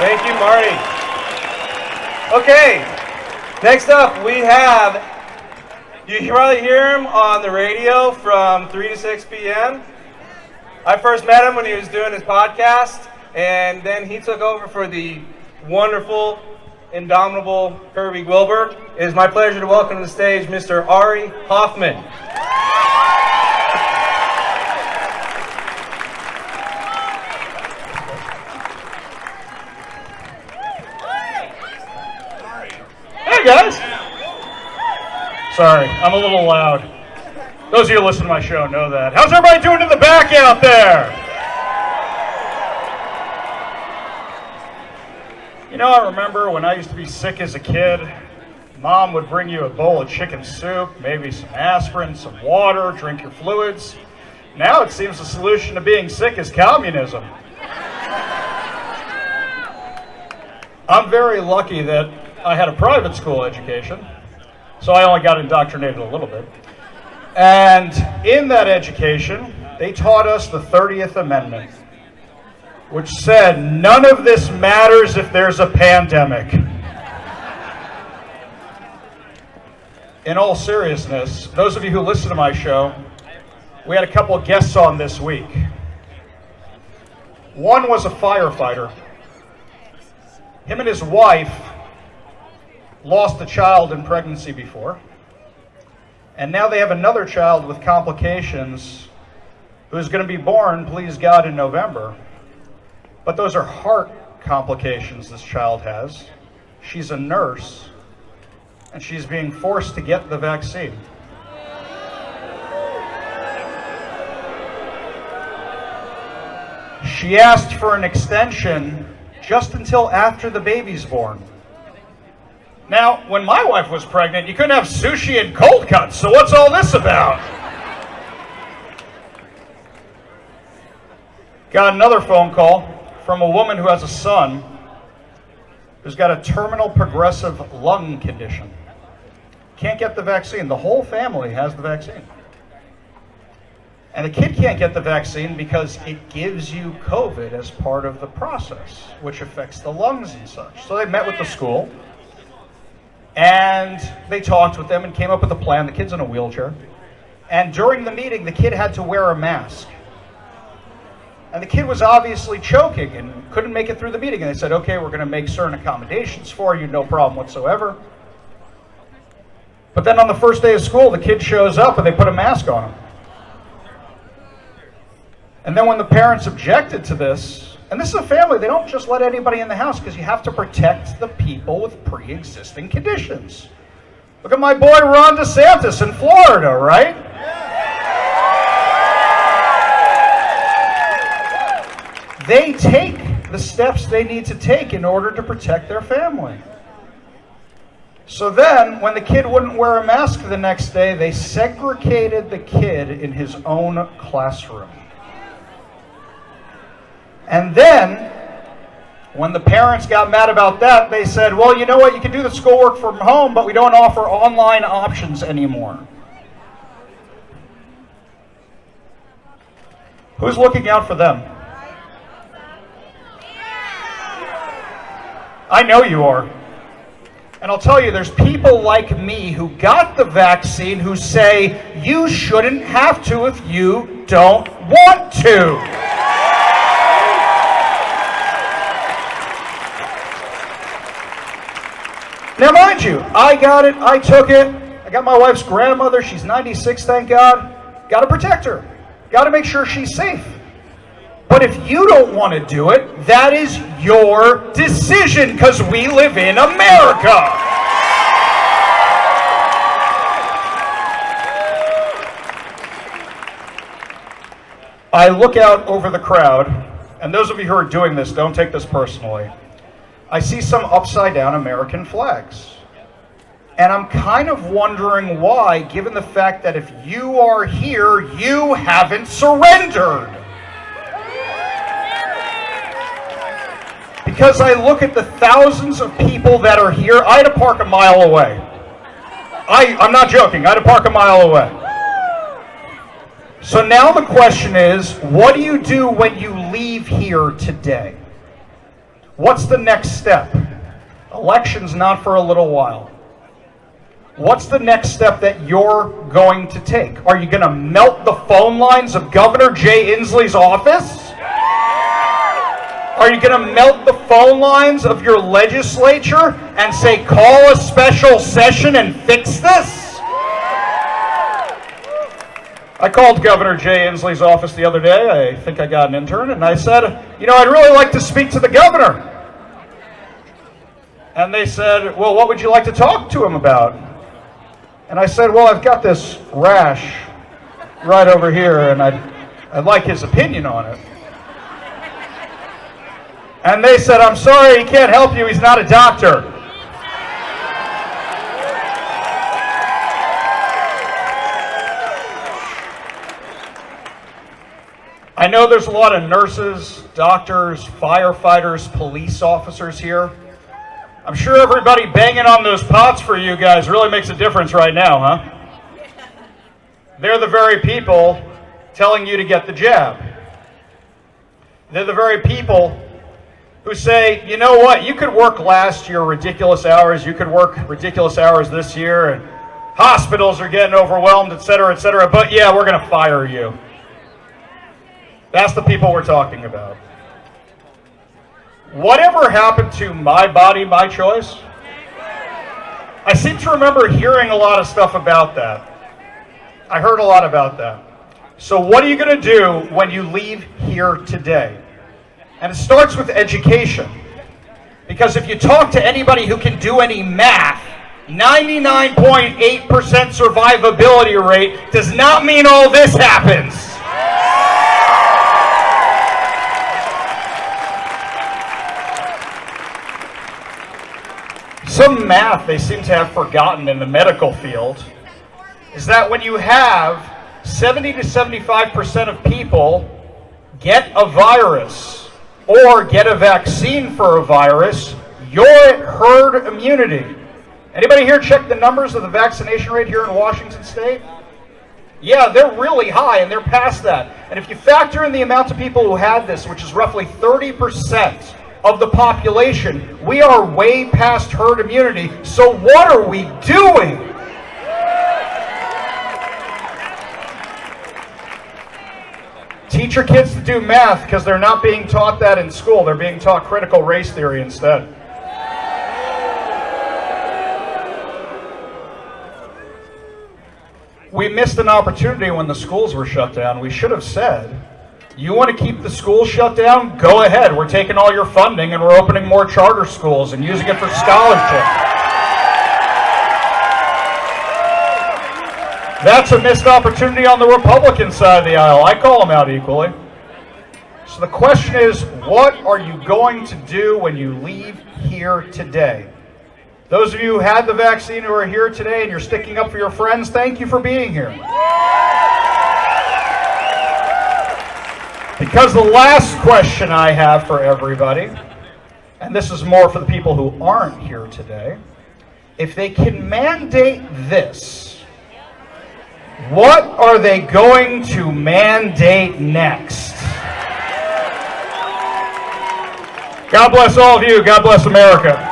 Thank you, Marty. Okay, next up we have, you probably hear him on the radio from 3 to 6 p.m. I first met him when he was doing his podcast, and then he took over for the wonderful, indomitable Kirby Wilbur. It is my pleasure to welcome to the stage Mr. Ari Hoffman. Hey guys! Sorry, I'm a little loud. Those of you who listen to my show know that. How's everybody doing in the back out there? You know, I remember when I used to be sick as a kid, Mom would bring you a bowl of chicken soup, maybe some aspirin, some water, drink your fluids. Now it seems the solution to being sick is communism. I'm very lucky that I had a private school education, so I only got indoctrinated a little bit. And in that education, they taught us the 30th Amendment, which said, none of this matters if there's a pandemic. In all seriousness, those of you who listen to my show, we had a couple of guests on this week. One was a firefighter. Him and his wife lost a child in pregnancy before, and now they have another child with complications who's going to be born, please God, in November. But those are heart complications this child has. She's a nurse, and she's being forced to get the vaccine. She asked for an extension just until after the baby's born. Now, when my wife was pregnant, you couldn't have sushi and cold cuts, so what's all this about? Got another phone call from a woman who has a son who's got a terminal progressive lung condition. Can't get the vaccine. The whole family has the vaccine. And the kid can't get the vaccine because it gives you COVID as part of the process, which affects the lungs and such. So they met with the school, and they talked with them and came up with a plan. The kid's in a wheelchair. And during the meeting, the kid had to wear a mask. And the kid was obviously choking and couldn't make it through the meeting. And they said, okay, we're going to make certain accommodations for you, no problem whatsoever. But then on the first day of school, the kid shows up and they put a mask on him. And then when the parents objected to this, and this is a family, they don't just let anybody in the house because you have to protect the people with pre-existing conditions. Look at my boy Ron DeSantis in Florida, right? They take the steps they need to take in order to protect their family. So then, when the kid wouldn't wear a mask the next day, they segregated the kid in his own classroom. And then, when the parents got mad about that, they said, well, you know what, you can do the schoolwork from home, but we don't offer online options anymore. Who's looking out for them? I know you are. And I'll tell you, there's people like me who got the vaccine who say, you shouldn't have to if you don't want to. Now, mind you, I got it, I took it, I got my wife's grandmother, she's 96, thank God. Got to protect her, got to make sure she's safe. But if you don't want to do it, that is your decision, because we live in America. I look out over the crowd, and those of you who are doing this, don't take this personally. I see some upside down American flags. And I'm kind of wondering why, given the fact that if you are here, you haven't surrendered. Because I look at the thousands of people that are here, I had to park a mile away. I'm not joking, I had to park a mile away. So now the question is, what do you do when you leave here today? What's the next step? Election's not for a little while. What's the next step that you're going to take? Are you going to melt the phone lines of Governor Jay Inslee's office? Are you going to melt the phone lines of your legislature and say, call a special session and fix this? I called Governor Jay Inslee's office the other day. I think I got an intern, and I said, I'd really like to speak to the governor. And they said, well, what would you like to talk to him about? And I said, well, I've got this rash right over here, and I'd like his opinion on it. And they said, I'm sorry, he can't help you, he's not a doctor. I know there's a lot of nurses, doctors, firefighters, police officers here. I'm sure everybody banging on those pots for you guys really makes a difference right now, huh? They're the very people telling you to get the jab. They're the very people who say, you know what, you could work last year ridiculous hours, you could work ridiculous hours this year, and hospitals are getting overwhelmed, et cetera, but yeah, we're going to fire you. That's the people we're talking about. Whatever happened to my body, my choice? I seem to remember hearing a lot of stuff about that. I heard a lot about that. So what are you going to do when you leave here today? And it starts with education. Because if you talk to anybody who can do any math, 99.8% survivability rate does not mean all this happens. Some math they seem to have forgotten in the medical field is that when you have 70 to 75% of people get a virus or get a vaccine for a virus, you're at herd immunity. Anybody here check the numbers of the vaccination rate here in Washington State? Yeah, they're really high and they're past that. And if you factor in the amount of people who had this, which is roughly 30% of the population, we are way past herd immunity. So what are we doing? Teach your kids to do math because they're not being taught that in school. They're being taught critical race theory instead. We missed an opportunity when the schools were shut down. We should have said, you want to keep the schools shut down? Go ahead. We're taking all your funding and we're opening more charter schools and using it for scholarships. That's a missed opportunity on the Republican side of the aisle. I call them out equally. So the question is, what are you going to do when you leave here today? Those of you who had the vaccine who are here today and you're sticking up for your friends, thank you for being here. Because the last question I have for everybody, and this is more for the people who aren't here today, if they can mandate this, what are they going to mandate next? God bless all of you. God bless America.